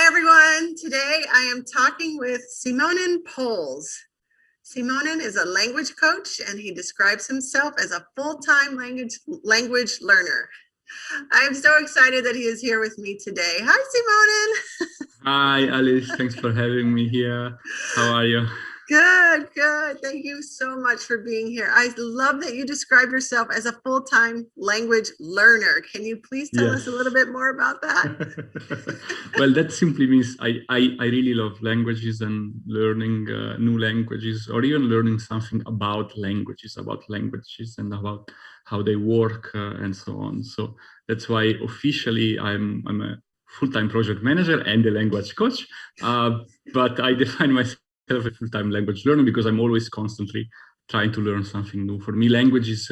Hi, everyone. Today I am talking with Simone Pols. Simone is a language coach and he describes himself as a full-time language learner. I'm so excited that he is here with me today. Hi, Simone. Hi, Alice. Thanks for having me here. How are you? Good, good. Thank you so much for being here. I love that you describe yourself as a full-time language learner. Can you please tell us a little Yes. bit more about that? Well, that simply means I really love languages and learning new languages, or even learning something about languages and about how they work and so on. So that's why officially I'm a full-time project manager and a language coach. But I define myself as a full-time language learner because I'm always constantly trying to learn something new. For me, language is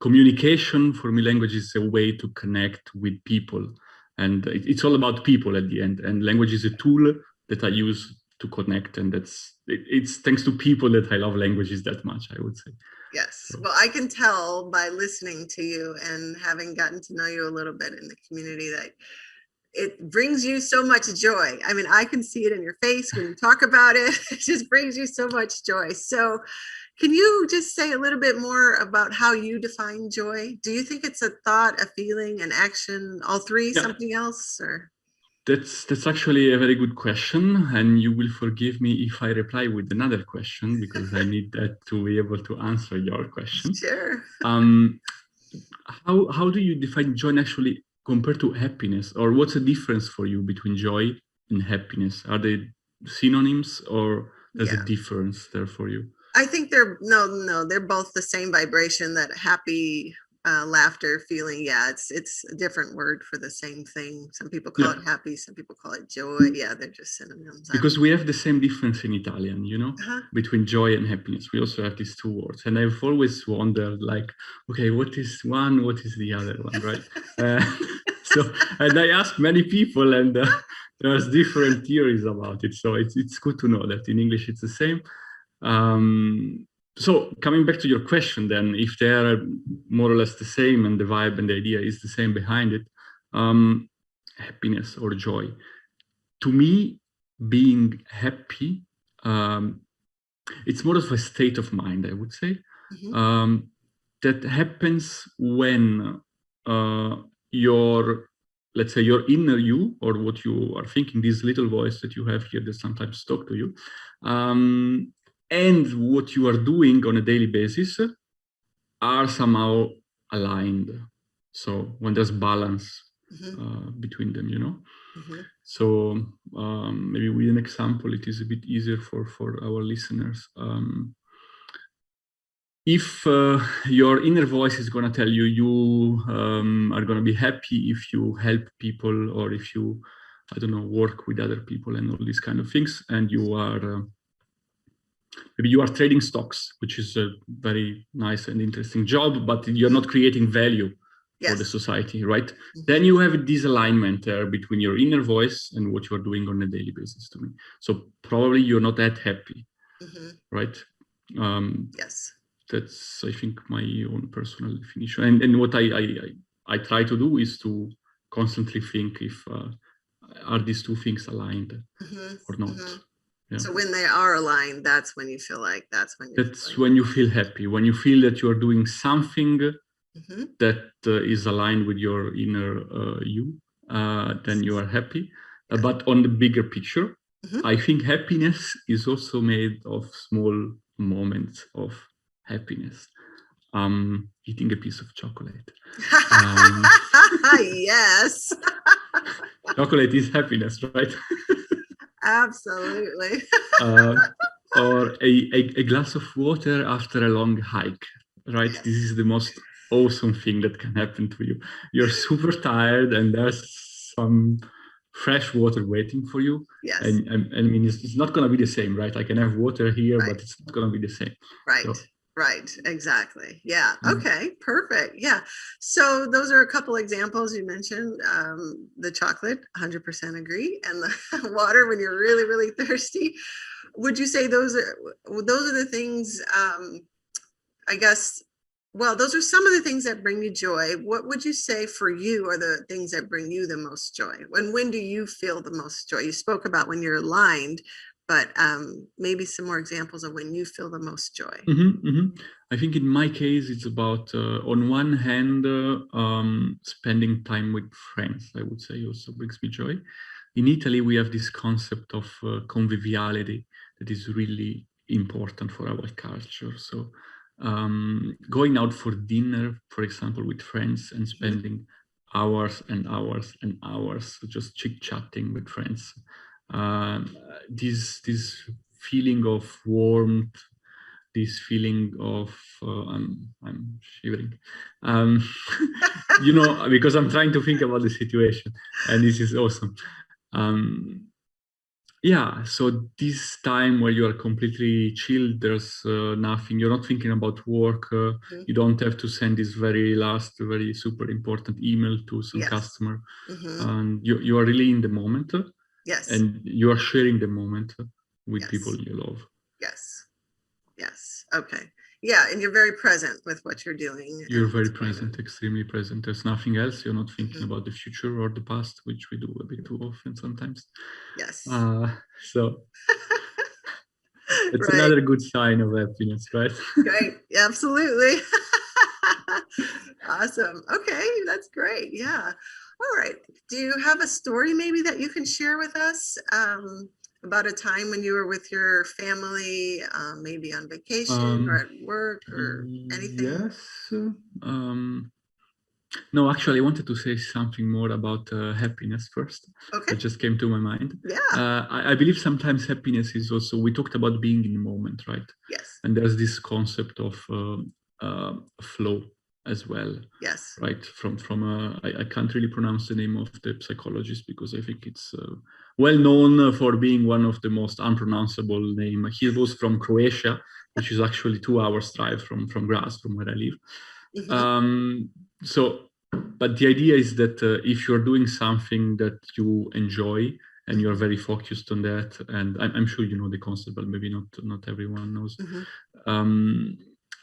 communication. For me, language is a way to connect with people, and it's all about people at the end. And language is a tool that I use to connect, and it's thanks to people that I love languages that much, I would say. Yes. So Well, I can tell by listening to you and having gotten to know you a little bit in the community that it brings you so much joy. I mean, I can see it in your face when you talk about it. It just brings you so much joy. So, can you just say a little bit more about how you define joy? Do you think it's a thought, a feeling, an action, all three, yeah, something else, or? that's actually a very good question, and you will forgive me if I reply with another question because I need that to be able to answer your question. Sure. Um, how do you define joy actually compared to happiness, or what's the difference for you between joy and happiness? Are they synonyms, or there's a Yeah. difference there for you? I think they're no, they're both the same vibration, that happy laughter feeling. Yeah, it's a different word for the same thing. Some people call Yeah, it happy, some people call it joy. Yeah, they're just synonyms. I'm because we have the same difference in Italian, uh-huh. between joy and happiness. We also have these two words, and I've always wondered, like, okay, what is one, what is the other one, right? Uh, so, and I asked many people, and there's different theories about it. So it's good to know that in English it's the same. So coming back to your question, then, if they are more or less the same, and the vibe and the idea is the same behind it, um, happiness or joy. To me, being happy, um, it's more of a state of mind, I would say, Mhm. um, that happens when uh, your, let's say, your inner you, or what you are thinking, this little voice that you have here that sometimes talk to you, um, and what you are doing on a daily basis are somehow aligned. So when there's balance Mhm. between them. Mhm. So maybe with an example, it is a bit easier for our listeners. If your inner voice is going to tell you are going to be happy if you help people, or if you, I don't know, work with other people and all these kind of things, and you are maybe you are trading stocks, which is a very nice and interesting job, but you're not creating value for the Yes. society, right? Then Mhm. you have a disalignment there between your inner voice and what you're doing on a daily basis to me. So probably you're not that happy, Mhm. right? Um, Yes. that's, I think, my own personal definition. And what I try to do is to constantly think if are these two things aligned Mhm. or not. Mhm. Yeah. So when they are aligned, that's when you feel like that's when you're That's feeling. when you feel happy, when you feel that you are doing something Mhm. that is aligned with your inner you, then you are happy. Yes. But on the bigger picture, Mhm. I think happiness is also made of small moments of happiness. Eating a piece of chocolate. Um, Yes. chocolate is happiness, right? Absolutely. uh, or a glass of water after a long hike, right? This Yes. is the most awesome thing that can happen to you. You're super tired, and there's some fresh water waiting for you. Yes. And I mean, it's not going to be the same, right? I can have water here, Right. but it's not going to be the same. Right. So, Right. Exactly. Yeah. mm, Okay. Perfect. Yeah. So those are a couple examples you mentioned. The chocolate, 100% agree, and the water when you're really, really thirsty. Would you say those are the things? I guess Well, those are some of the things that bring you joy. What would you say for you are the things that bring you the most joy? When do you feel the most joy? You spoke about when you're aligned, but maybe some more examples of when you feel the most joy. I think in my case, it's about, on one hand, spending time with friends, I would say also brings me joy. In Italy, we have this concept of conviviality that is really important for our culture. So going out for dinner, for example, with friends and spending hours and hours and hours just chit-chatting with friends. This feeling of warmth, this feeling of I'm shivering, you know, because I'm trying to think about the situation, and this is awesome. Yeah, so this time where you are completely chilled, there's nothing, you're not thinking about work, you don't have to send this very super important email to some customer, and you are really in the moment, and you are sharing the moment with people you love. Yes. Okay. Yeah, and you're very present with what you're doing. You're very present, extremely present. There's nothing else. You're not thinking about the future or the past, which we do a bit too often sometimes. So it's another good sign of happiness, right? Great. Absolutely. Awesome. Okay, that's great. Yeah. All right. Do you have a story maybe that you can share with us about a time when you were with your family, maybe on vacation or at work or anything? Yes. No, actually, I wanted to say something more about happiness first. Okay. It just came to my mind. Yeah. I believe sometimes happiness is also, we talked about being in the moment, right? Yes. And there's this concept of flow as well. Yes. Right. I can't really pronounce the name of the psychologist because I think it's well known for being one of the most unpronounceable name. He was from Croatia, which is actually 2 hours drive from Graz, from where I live. But the idea is that if you're doing something that you enjoy and you're very focused on that, and I'm sure you know the concept, but maybe not everyone knows.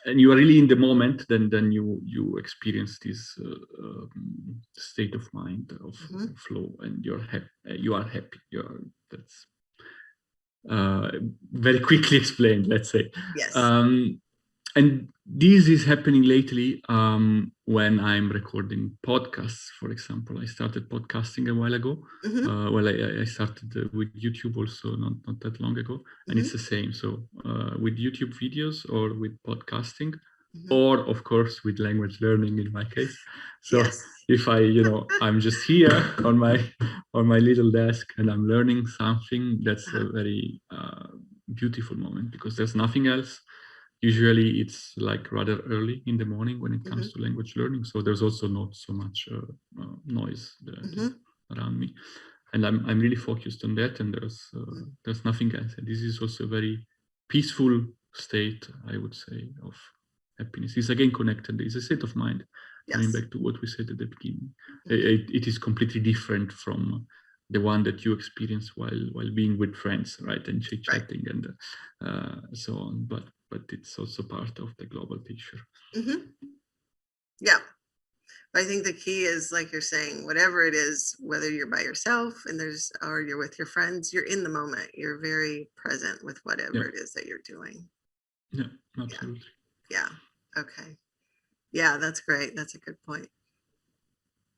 And you are really in the moment, then you experience this state of mind of flow, and you're happy. You are happy. That's very quickly explained, let's say. Yes. And this is happening lately when I'm recording podcasts, for example. I started podcasting a while ago. Well, I started with YouTube also not that long ago. And it's the same. So with YouTube videos or with podcasting, or of course with language learning in my case. So if I'm just here on my little desk and I'm learning something, that's a very beautiful moment because there's nothing else. Usually it's like rather early in the morning when it comes to language learning. So there's also not so much noise around me. And I'm really focused on that. And there's nothing else. And this is also a very peaceful state, I would say, of happiness. It's again connected. It's a state of mind. Coming back to what we said at the beginning. It is completely different from the one that you experience while being with friends, right? And chit-chatting and so on. But it's also part of the global picture. Yeah. I think the key is, like you're saying, whatever it is, whether you're by yourself or you're with your friends, you're in the moment. You're very present with whatever it is that you're doing. Yeah, absolutely. Yeah. Okay. Yeah, that's great. That's a good point.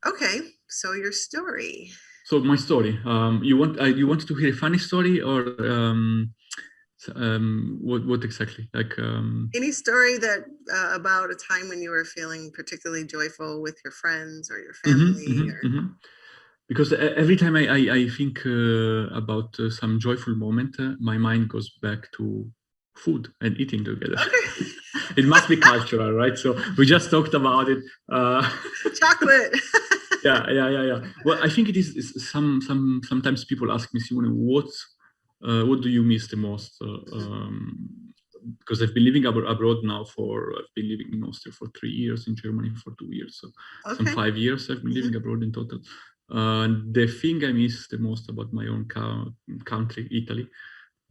Okay, so your story. So my story. You want to hear a funny story or what exactly? Like any story that about a time when you were feeling particularly joyful with your friends or your family? Because every time I think about some joyful moment, my mind goes back to food and eating together. Okay. It must be cultural, right? So we just talked about it. Chocolate. Yeah. Well, I think it is sometimes people ask me, Simone, what do you miss the most? Because I've been living abroad now I've been living in Austria for 3 years, in Germany for 2 years. So some 5 years I've been living abroad in total. The thing I miss the most about my own country, Italy,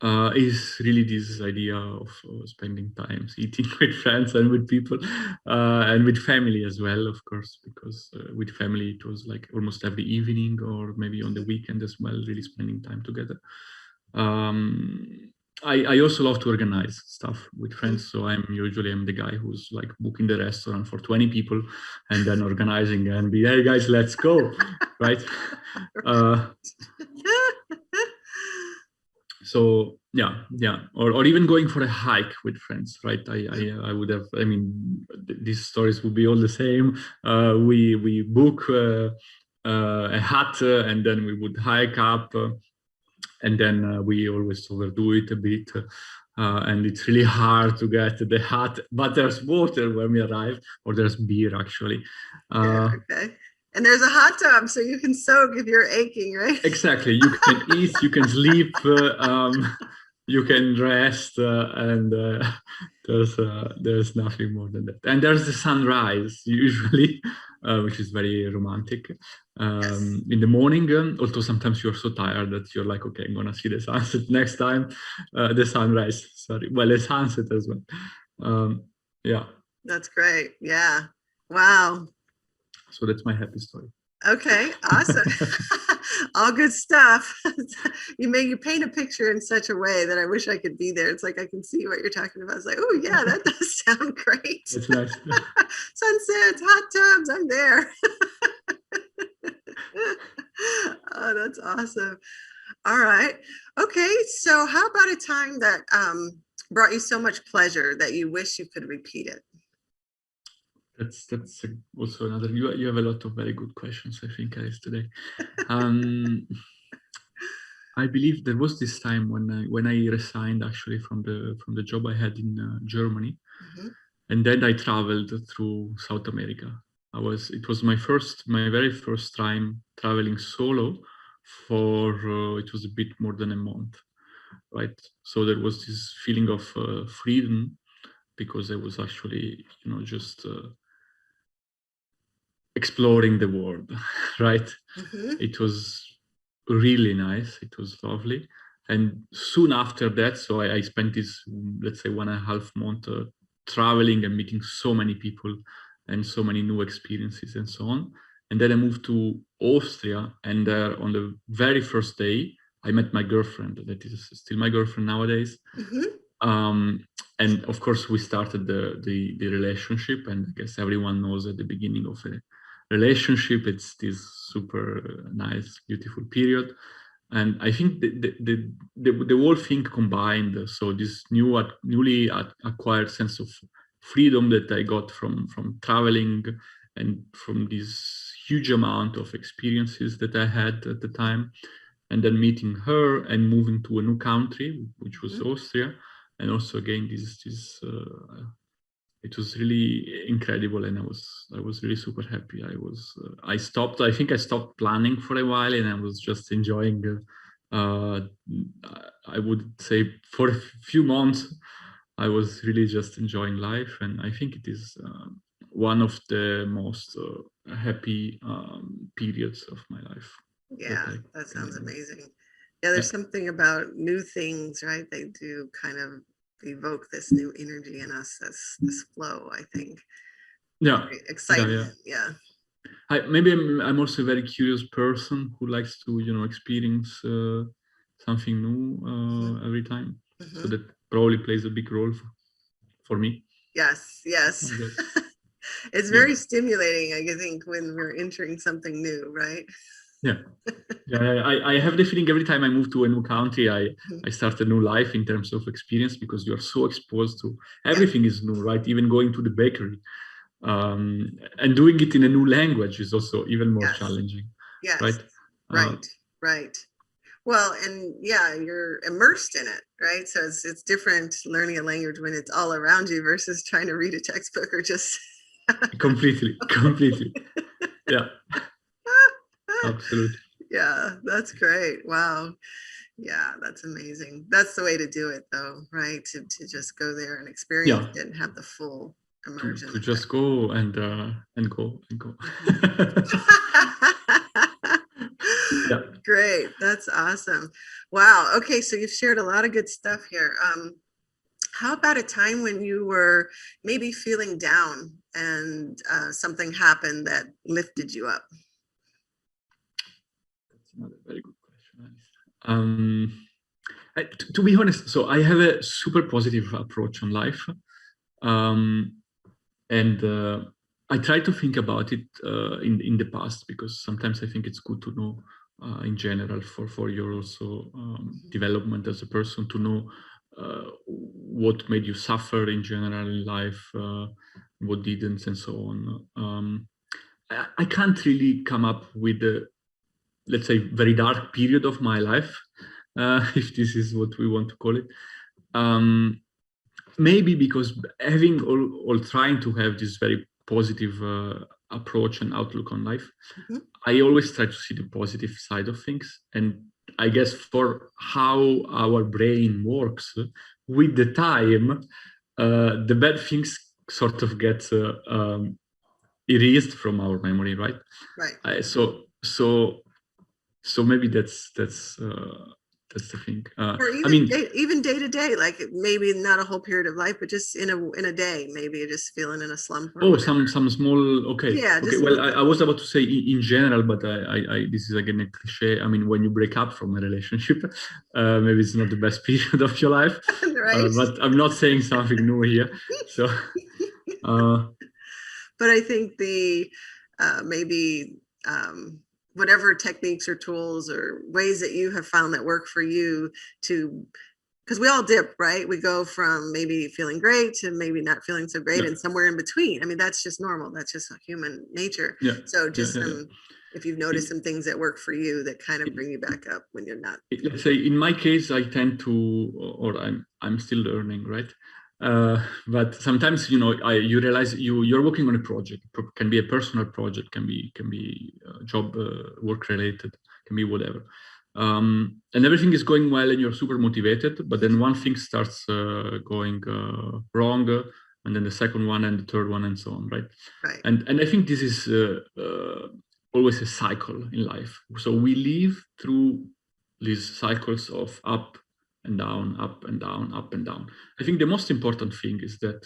is really this idea of spending time eating with friends and with people, and with family as well, of course, because with family it was like almost every evening or maybe on the weekend as well, really spending time together. Um, I also love to organize stuff with friends, so I'm the guy who's like booking the restaurant for 20 people and then organizing and be, hey guys, let's go, right? So yeah, or even going for a hike with friends, right? I would have, I mean, these stories would be all the same. We book a hut, and then we would hike up, and then we always overdo it a bit, and it's really hard to get the hut, but there's water when we arrive, or there's beer actually. Yeah, okay. And there's a hot tub, so you can soak if you're aching, right? Exactly. You can eat, you can sleep, you can rest, and there's nothing more than that. And there's the sunrise usually, which is very romantic. Yes. In the morning, although sometimes you're so tired that you're like, okay, I'm gonna see the sunset next time. The sunrise, sorry. Well, the sunset as well. Yeah. That's great. Yeah. Wow. So that's my happy story. Okay, awesome. All good stuff. You paint a picture in such a way that I wish I could be there. It's like I can see what you're talking about. It's like, oh yeah, that does sound great. It's nice. Sunsets, hot tubs, I'm there. Oh, that's awesome. All right. Okay, so how about a time that brought you so much pleasure that you wish you could repeat it? That's also another. You have a lot of very good questions, I think, Alice, today. Um, I believe there was this time when I resigned actually from the job I had in Germany, Mhm, and then I traveled through South America. It was my very first time traveling solo for it was a bit more than a month, right? So there was this feeling of freedom because I was actually, just exploring the world, right? mhm, It was really nice. It was lovely. And soon after that, so I spent this, let's say, 1.5 month traveling and meeting so many people and so many new experiences and so on. And then I moved to Austria, and on the very first day, I met my girlfriend. That is still my girlfriend nowadays. mhm. Um, and of course, we started the relationship, and I guess everyone knows at the beginning of a relationship, it's this super nice, beautiful period. And I think the whole thing combined, so this newly acquired sense of freedom that I got from traveling and from this huge amount of experiences that I had at the time, and then meeting her and moving to a new country, which was Mhm. Austria, and also again this it was really incredible, and I was really super happy. I think I stopped planning for a while, and I was just enjoying. Uh, I would say for a few months, I was really just enjoying life, and I think it is one of the most happy periods of my life that Yeah, I that can sounds remember. amazing. Yeah, Yeah. there's something about new things, right? They do kind of evoke this new energy in us, this flow, I think. Yeah, yeah. Excitement. Yeah. Maybe I'm also a very curious person who likes to, experience something new Mhm, every time. So mhm. that probably plays a big role for me, Yes, yes. I guess. It's Yeah, very stimulating, I think, when we're entering something new, right? yeah, yeah. I have the feeling every time I move to a new country, Mhm. I start a new life in terms of experience because you're so exposed to Yeah. everything is new, right? Even going to the bakery, and doing it in a new language is also even more Yes. challenging, Yes. right? Uh, Right. Right. Well, and yeah, you're immersed in it, right? So it's different learning a language when it's all around you versus trying to read a textbook or just completely, completely. Yeah, absolutely. yeah, that's great. Wow. Yeah, that's amazing. That's the way to do it though, right? To just go there and experience Yeah, it and have the full to immersion just effect. go and go and go. Mhm. Yeah. Great. That's awesome. Wow. Okay. So you've shared a lot of good stuff here. How about a time when you were maybe feeling down and something happened that lifted you up? That's another very good question, Alice. To be honest, so I have a super positive approach on life. Um, and I try to think about it in the past, because sometimes I think it's good to know in general for your also development as a person, to know what made you suffer in general in life, what didn't, and so on. I can't really come up with a, let's say, very dark period of my life, if this is what we want to call it. Maybe because having or trying to have this very positive approach and outlook on life, Mhm. I always try to see the positive side of things. And I guess for how our brain works, with the time, the bad things sort of get erased from our memory, right? Right. So maybe that's the thing. Or I mean, even day to day, like maybe not a whole period of life, but just in a day, maybe you're just feeling in a slump or oh, whatever. some small. Okay, Yeah, okay. just Well, little I things. was about to say in general, but I this is again a cliche. I mean, when you break up from a relationship, maybe it's not the best period of your life. Right. But I'm not saying something new here. So, uh, But I think the maybe whatever techniques or tools or ways that you have found that work for you to, because we all dip, right? We go from maybe feeling great to maybe not feeling so great yeah, and somewhere in between. I mean, that's just normal. That's just human nature. yeah, So yeah, just yeah, yeah. if you've noticed It, some things that work for you that kind of it, bring you back up when you're not. let's say in my case, I tend to, or I'm still learning, right? But sometimes, you realize you're working on a project. Can be a personal project, can be job work related, can be whatever. And everything is going well, and you're super motivated. But then one thing starts going wrong, and then the second one, and the third one, and so on, right? Right. And I think this is always a cycle in life. So we live through these cycles of up and down, up and down, up and down. I think the most important thing is that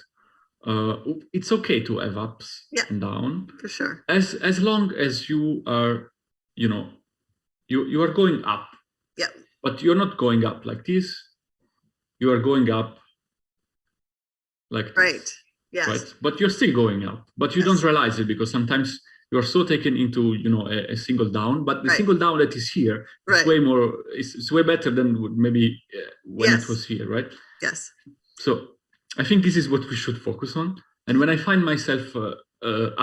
it's okay to have ups Yeah, and down, for sure. as long as you are, you know, you are going up, Yeah. but you're not going up like this. You are going up like Right. this, right? Yes. But you're still going up, but you don't Yes. realize it, because sometimes you are so taken into, a single down. But the Right. single down that is here is Right. way more, it's way better than maybe when it Yes. was here, right? Yes. So I think this is what we should focus on. And when I find myself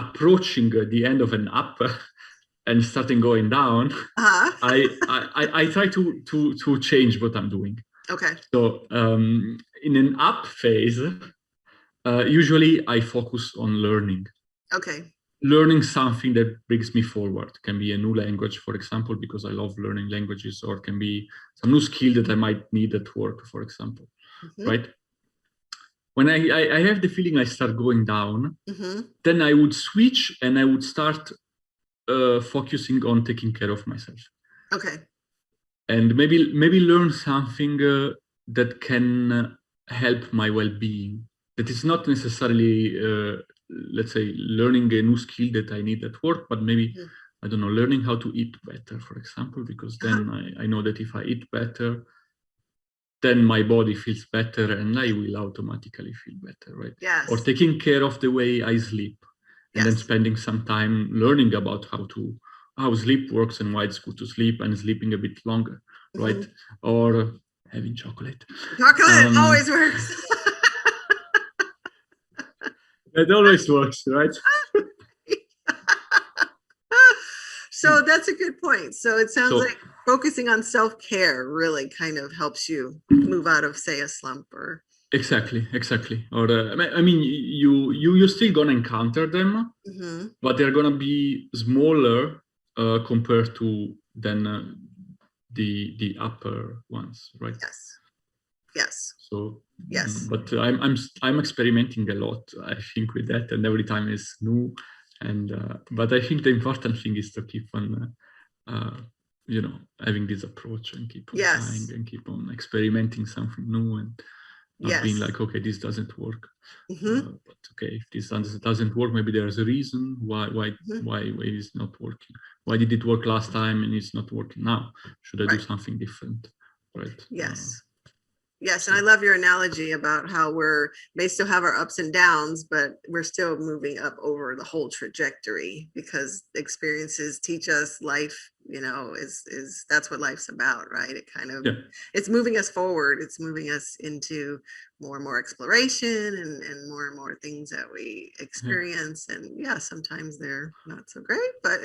approaching the end of an up and starting going down, Uh-huh. I try to change what I'm doing. Okay. So in an up phase, usually I focus on Okay. learning something that brings me forward. Can be a new language, for example, because I love learning languages, or can be some new skill that I might need at work, for example, Mm-hmm. right? When I have the feeling I start going down, Mm-hmm. then I would switch and I would start focusing on taking care of myself, Okay. and maybe learn something that can help my well-being. That is not necessarily, let's say, learning a new skill that I need at work, but maybe, Mhm. I don't know, learning how to eat better, for example, because Uh-huh. then I know that if I eat better, then my body feels better and I will automatically feel better, right? Or Yes. taking care of the way I sleep, and then Yes. spending some time learning about how sleep works and why it's good to sleep, and sleeping a bit longer, right? Hmm. Or having chocolate. Chocolate Um, always works. that always works, right? So that's a good point. So it sounds So like focusing on self-care really kind of helps you move out of, say, a slump or. exactly. Or I mean, you're still gonna encounter them, Hmm. but they're gonna be smaller compared to than the upper ones, right? Yes. Yes. So, Yes. but I'm experimenting a lot, I think, with that, and every time is new. And but I think the important thing is to keep on having this approach and keep on trying Yes. and keep on experimenting something new and not being Yes. like, okay, this doesn't work. Mm-hmm. But okay, if this doesn't work, maybe there's a reason why Mm-hmm. it is not working. Why did it work last time and it's not working now? Should I do Right. something different? Right. Yes. Yes, and I So love your analogy about how we may still have our ups and downs, but we're still moving up over the whole trajectory because experiences teach us life, is that's what life's about, right? It kind of yeah, it's moving us forward. It's moving us into more and more exploration and more things that we yeah. experience. And yeah, sometimes they're not so great, but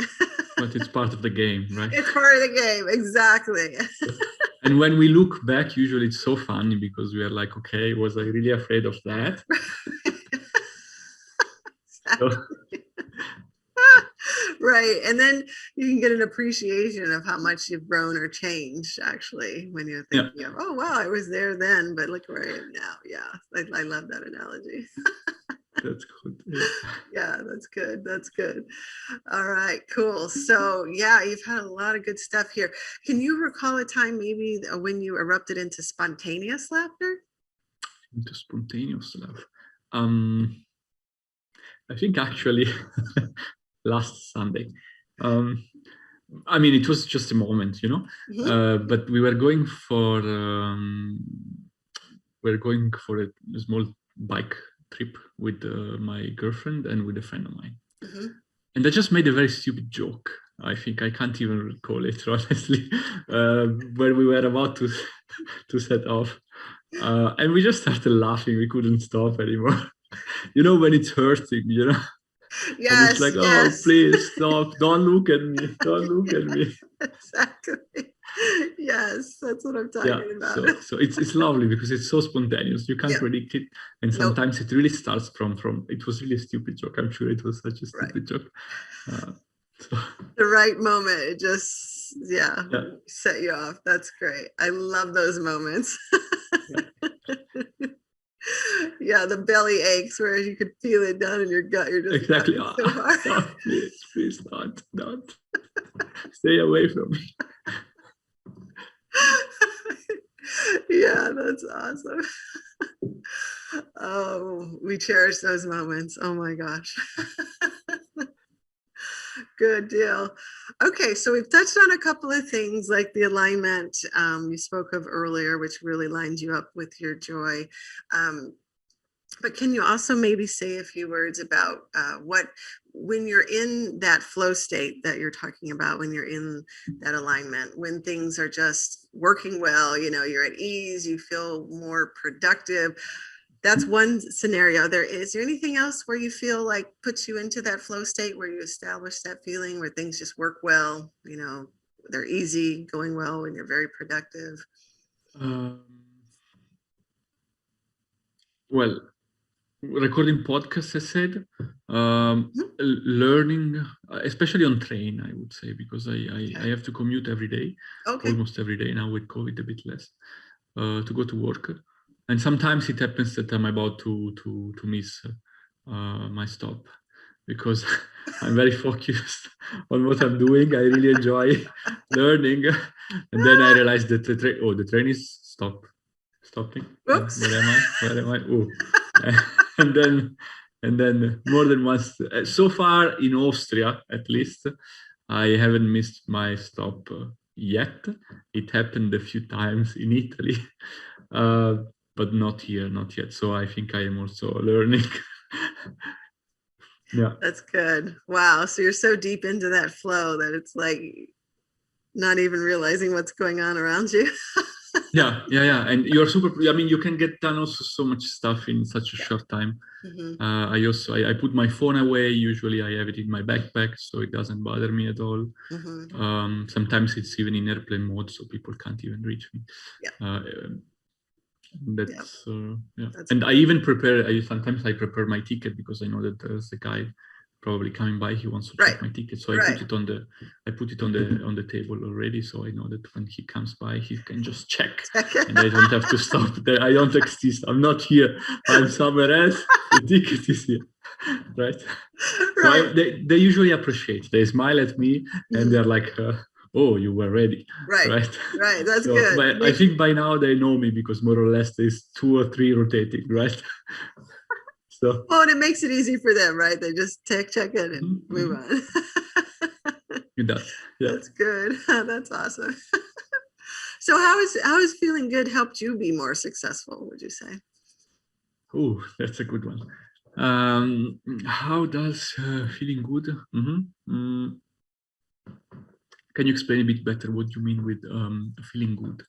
But it's part of the game, right? it's part of the game. Exactly. And when we look back, usually it's so funny because we are like, okay, was I really afraid of that? So, Right. And then you can get an appreciation of how much you've grown or changed actually when you're yeah, thinking of, oh, wow, I was there then, but look where I am now. Yeah. I love that analogy. that's good. Yeah. Yeah, that's good. That's good. All right, cool. So, yeah, you've had a lot of good stuff here. Can you recall a time maybe when you erupted into spontaneous laughter? Into spontaneous love. Um, I think actually last Sunday. Um, I mean, it was just a moment, Hmm. but we're going for a small bike trip with my girlfriend and with a friend of mine. Hmm. And I just made a very stupid joke. I think I can't even recall it honestly. When we were about to set off, and we just started laughing. We couldn't stop anymore. When it's hurting, and it's Yes, like, oh, yes. please stop! Don't look at me! Don't look at me! Exactly. Yes, that's what I'm Yeah. talking about. So it's lovely because it's so spontaneous. You can't Yeah. predict it, and Nope. sometimes it really starts from. It was really a stupid joke. I'm sure it was such a Right. stupid joke. Uh, so The right moment. It just, yeah, yeah. set you off. That's great. I love those moments. Yeah. Yeah, the belly aches where you could feel it down in your gut. You're just Exactly. laughing so hard. Stop, please, don't. Stay away from me. Yeah, that's awesome. Oh, we cherish those moments. Oh my gosh. Good deal. Okay, so we've touched on a couple of things like the alignment you spoke of earlier, which really lines you up with your joy. Um, but can you also maybe say a few words about when you're in that flow state that you're talking about, when you're in that alignment, when things are just working well, you're at ease, you feel more productive. That's one scenario. Is there anything else where you feel like puts you into that flow state where you establish that feeling where things just work well, they're easy, going well, and you're very productive? Um, well, recording podcasts, I said, Mhm. learning, especially on train, I would say, because I Okay. have to commute every day, Okay. almost every day now with COVID a bit less, to go to work. And sometimes it happens that I'm about to miss my stop because I'm very focused on what I'm doing. I really enjoy learning, and then I realize that the train is stopping. Whoops. Where am I? Where am I? Oh, and then more than once. So far in Austria, at least, I haven't missed my stop yet. It happened a few times in Italy, uh, but not here, not yet. So I think I am also learning. Yeah. That's good. Wow. So you're so deep into that flow that it's like not even realizing what's going on around you. Yeah. And you're super. I mean, you can get done also so much stuff in such a Yeah. short time. Hmm. I put my phone away. Usually, I have it in my backpack, so it doesn't bother me at all. Hmm. Sometimes it's even in airplane mode, so people can't even reach me. Yeah. Uh, Yeah. that's yeah. That's And I great. even prepare. Sometimes I prepare my ticket because I know that there's a guy probably coming by. He wants to Right. check my ticket, so Right. I put it on the table already, so I know that when he comes by, he can just check, Check it. and I don't have to stop there. I don't exist. I'm not here. I'm somewhere else. The ticket is here, right? So Right. they usually appreciate. They smile at me, and Mhm. they're like, oh, you were ready, Right. right? Right. That's So, good. but I think by now they know me because more or less there's 2 or 3 rotating, right? So Well, and it makes it easy for them, right? They just check in and move mhm, on. it does. Yeah. That's good. That's awesome. So how has feeling good helped you be more successful, would you say? Oh, that's a good one. How does feeling good? Can you explain a bit better what you mean with feeling good?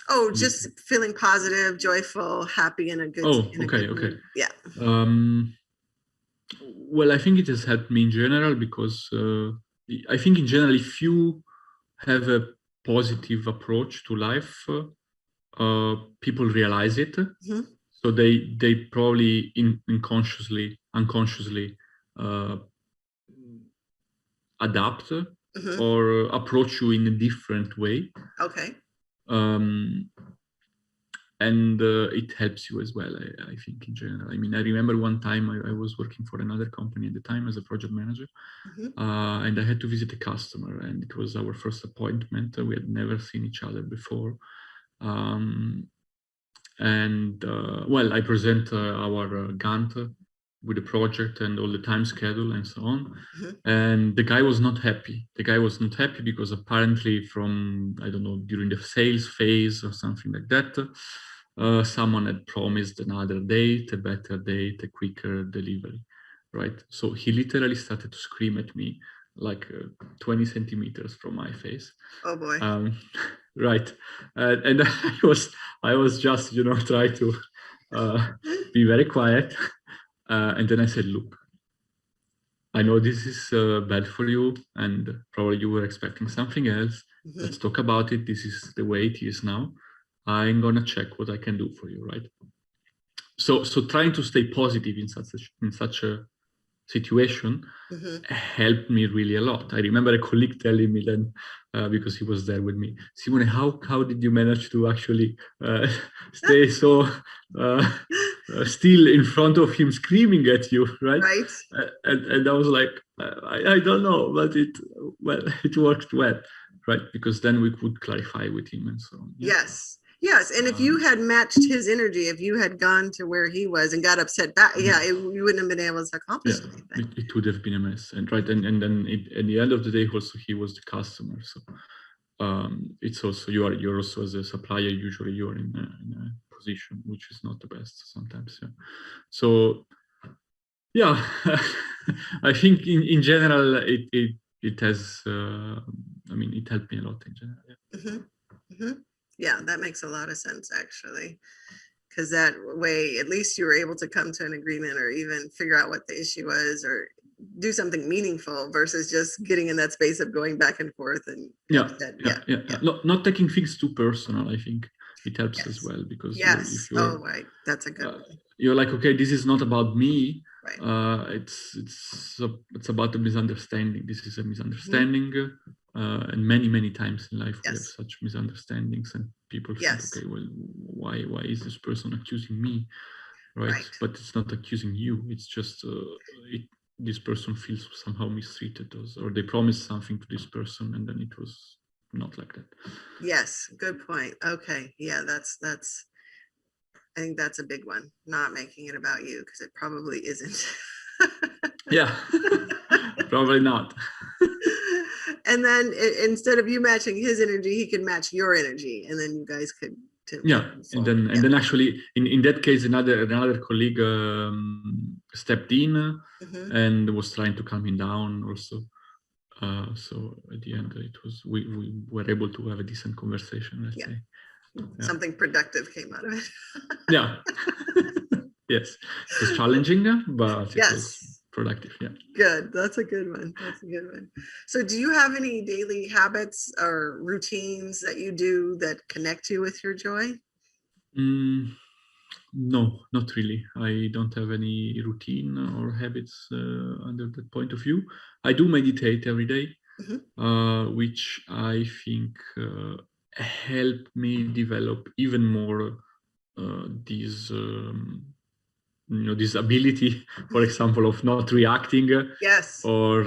Oh, With just feeling positive, joyful, happy oh, in a okay, good okay. mood. Yeah. Um, well, I think it has helped me in general because I think in general, if you have a positive approach to life, people realize it. Hmm. So they probably unconsciously uh, adapt Hmm. or approach you in a different way. Okay. Um, and it helps you as well, I think, in general. I mean, I remember one time I was working for another company at the time as a project manager, Hmm. and I had to visit a customer, and it was our first appointment. We had never seen each other before. Um, and well, I present our Gantt with the project and all the time schedule and so on. Hmm. And the guy was not happy. The guy was not happy because apparently from, I don't know, during the sales phase or something like that, someone had promised another date, a better date, a quicker delivery, right? So he literally started to scream at me like 20 centimeters from my face. Oh boy. Um, right. And I was just, try to be very quiet. And then I said, look, I know this is bad for you, and probably you were expecting something else. Hmm. Let's talk about it. This is the way it is now. I'm gonna check what I can do for you, right? So trying to stay positive in such a situation Hmm. helped me really a lot. I remember a colleague telling me then, because he was there with me, Simone, how did you manage to actually stay so still in front of him screaming at you, right? Right. And I was like, I don't know, but it worked well, right? Because then we could clarify with him and so on. Yeah. Yes. Yes. And if you Um, had matched his energy, if you had gone to where he was and got upset back, yeah, mhm. you wouldn't have been able to accomplish Yeah, anything. it would have been a mess, and right, and then at the end of the day, also he was the customer. So it's also you're also as a supplier. Usually, you're in a position which is not the best sometimes. Yeah. So yeah, I think in general it has. I mean, it helped me a lot in general. Yeah. Hmm. Hmm. Yeah, that makes a lot of sense actually. Because that way, at least you were able to come to an agreement or even figure out what the issue was or do something meaningful versus just getting in that space of going back and forth and Yeah, upset. yeah, Yeah. yeah. Yeah. Not taking things too personal. I think it helps as Yes. well because Yes. if you're Oh, right. That's a good one. you're like, okay, this is not about me. Right. It's about a misunderstanding. This is a Hmm. misunderstanding, and many times in life we have Yes. such misunderstandings, and people think, Yes. okay, well, why is this person accusing me, right? Right. But it's not accusing you. It's just this person feels somehow mistreated, or they promised something to this person, and then it was not like that. Yes. Good point. Okay. Yeah. I think that's a big one. Not making it about you because it probably isn't. Yeah, probably not. And then instead of you matching his energy, he can match your energy, and then you guys could to Yeah, move and forward. Yeah. then actually in that case another colleague stepped in Hmm. and was trying to calm him down also. So at the end it was we were able to have a decent conversation, let's Yeah. say. Yeah, Something productive came out of it. yeah. Yes, it was challenging, but it was Yes. productive. Yeah. Good. That's a good one. That's a good one. So, do you have any daily habits or routines that you do that connect you with your joy? Mm, no, not really. I don't have any routine or habits under that point of view. I do meditate every day, Hmm. which I think help me develop even more these this ability, for example, of not reacting Yes. or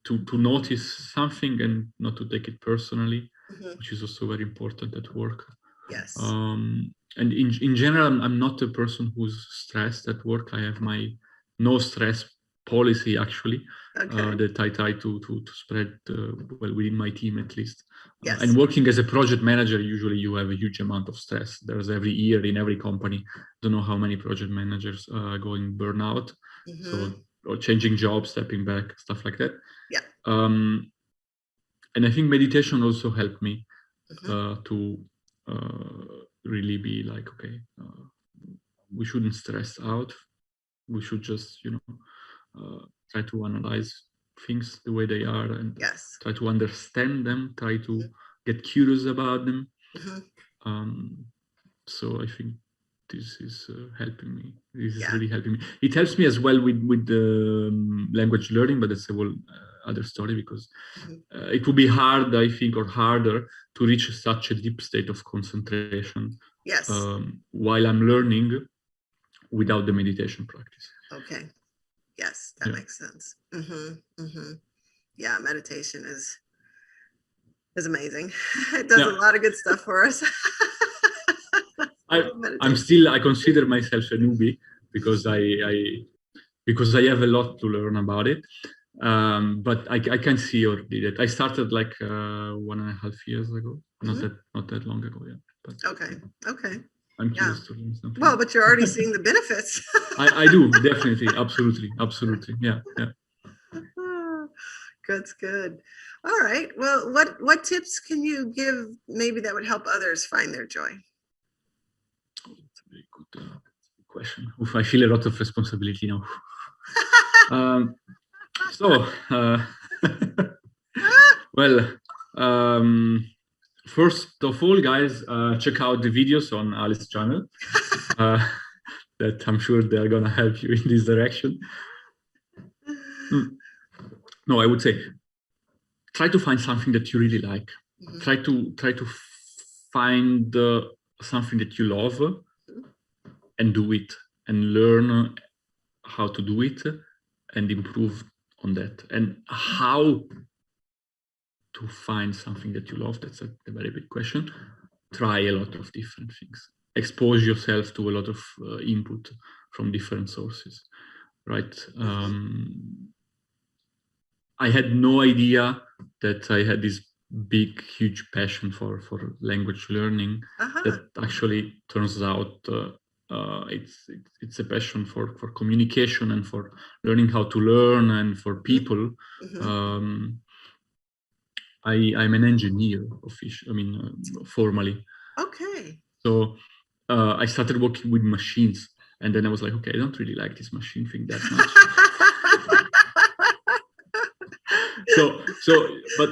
to notice something and not to take it personally, Mhm. which is also very important at work. Yes. And in general, I'm not a person who's stressed at work. I have my no stress policy, actually, Okay. that I try to spread well within my team at least. Yes. And working as a project manager, usually you have a huge amount of stress. There's every year in every company, don't know how many project managers going burnout. Mhm. So, or changing jobs, stepping back, stuff like that. Yeah. And I think meditation also helped me Mhm. to really be like, okay, we shouldn't stress out. We should just, try to analyze things the way they are and Yes. try to understand them, try to get curious about them. Mhm. So I think this is helping me. This is Yeah. really helping me. It helps me as well with language learning, but that's a whole other story, because Mhm. it would be hard, I think, or harder to reach such a deep state of concentration Yes. while I'm learning without the meditation practice. Okay. Yes, that Yeah. makes sense. Yeah, meditation is amazing. It does a Yeah. lot of good stuff for us. I consider myself a newbie because I have a lot to learn about it. But I can see already that I started like 1.5 years ago, not that long ago. Yeah. But Okay. Okay. I'm Yeah. curious to learn something. Well, but you're already seeing the benefits. I do, definitely, absolutely. Yeah. That's good. All right. Well, what tips can you give maybe that would help others find their joy? Oh, that's a very good question. Oof, I feel a lot of responsibility now. So, well, first of all, guys, check out the videos on Alice's channel. That I'm sure they're gonna help you in this direction. No, I would say try to find something that you really like. Try to find something that you love and do it and learn how to do it and improve on that. And how to find something that you love, that's a very big question. Try a lot of different things. Expose yourself to a lot of input from different sources, right? I had no idea that I had this big, huge passion for language learning. That actually turns out it's a passion for communication and for learning how to learn and for people. I'm an engineer, formally. Okay. So I started working with machines, and then I was like, okay, I don't really like this machine thing that much.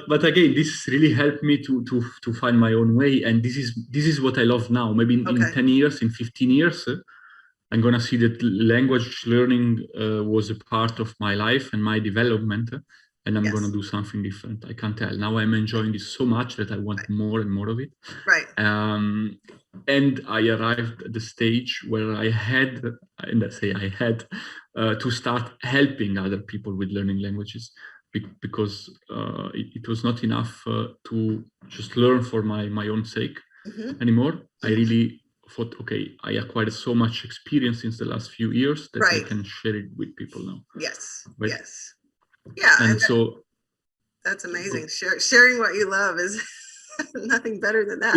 But again, this really helped me to find my own way, and this is what I love now. Maybe in 10 years, in 15 years, I'm gonna see that language learning was a part of my life and my development, and I'm gonna do something different. I can't tell. Now I'm enjoying this so much that I want more and more of it. Right. And I arrived at the stage where I had, and I say I had, to start helping other people with learning languages, because it was not enough to just learn for my own sake anymore. I really thought, okay, I acquired so much experience since the last few years that I can share it with people now. Yes. Right? Yes. Yeah. And so that's amazing. Sharing what you love is nothing better than that.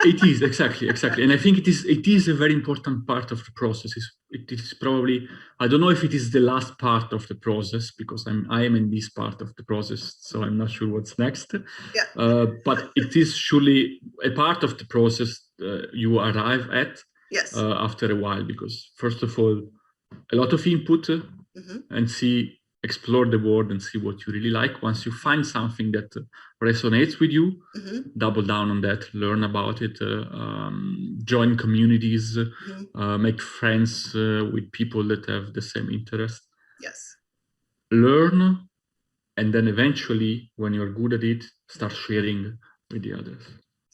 It is exactly, and I think it is a very important part of the process. It is probably, I don't know if it is the last part of the process, because I am in this part of the process, so I'm not sure what's next. Yeah. But it is surely a part of the process you arrive at. Yes. After a while, because first of all, a lot of input and explore the world and see what you really like. Once you find something that resonates with you, double down on that, learn about it, join communities, make friends with people that have the same interest. Yes. Learn, and then eventually, when you're good at it, start sharing with the others.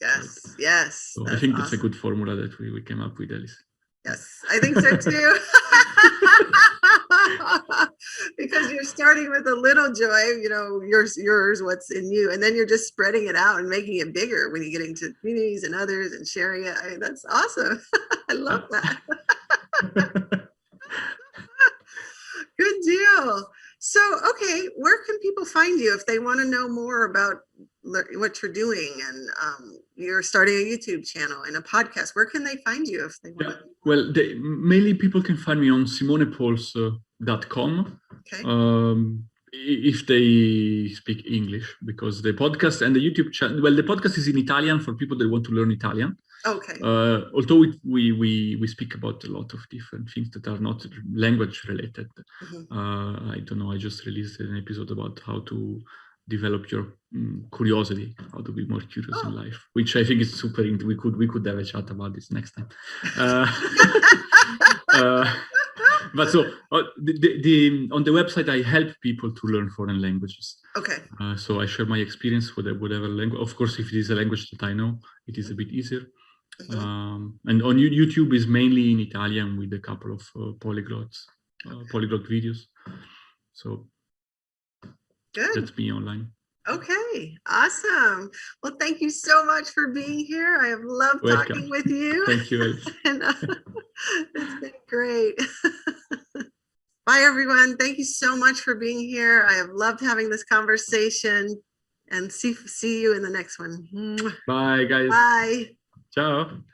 Yes. Right? Yes. So I think that's a good formula that we came up with, Alice. Yes, I think so too. because you're starting with a little joy, yours, what's in you, and then you're just spreading it out and making it bigger when you get into communities and others and sharing it. I mean, that's awesome. I love that. Good deal. So, okay, where can people find you if they want to know more about what you're doing? And you're starting a YouTube channel and a podcast. Where can they find you if they want to? Well, mainly people can find me on simonepols.com. Okay. If they speak English, because the podcast and the YouTube channel, well, the podcast is in Italian for people that want to learn Italian. Okay. Although we speak about a lot of different things that are not language related. I don't know. I just released an episode about how to develop your curiosity, how to be more curious in life, which I think is super. We could have a chat about this next time. But so on the website, I help people to learn foreign languages. Okay. So I share my experience with whatever language. Of course, if it is a language that I know, it is a bit easier. And on YouTube is mainly in Italian with a couple of polyglot videos. So good. That's me online. Okay, awesome. Well, thank you so much for being here. I have loved talking with you. Thank you. And, it's been great. Bye, everyone. Thank you so much for being here. I have loved having this conversation, and see you in the next one. Bye, guys. Bye. Ciao.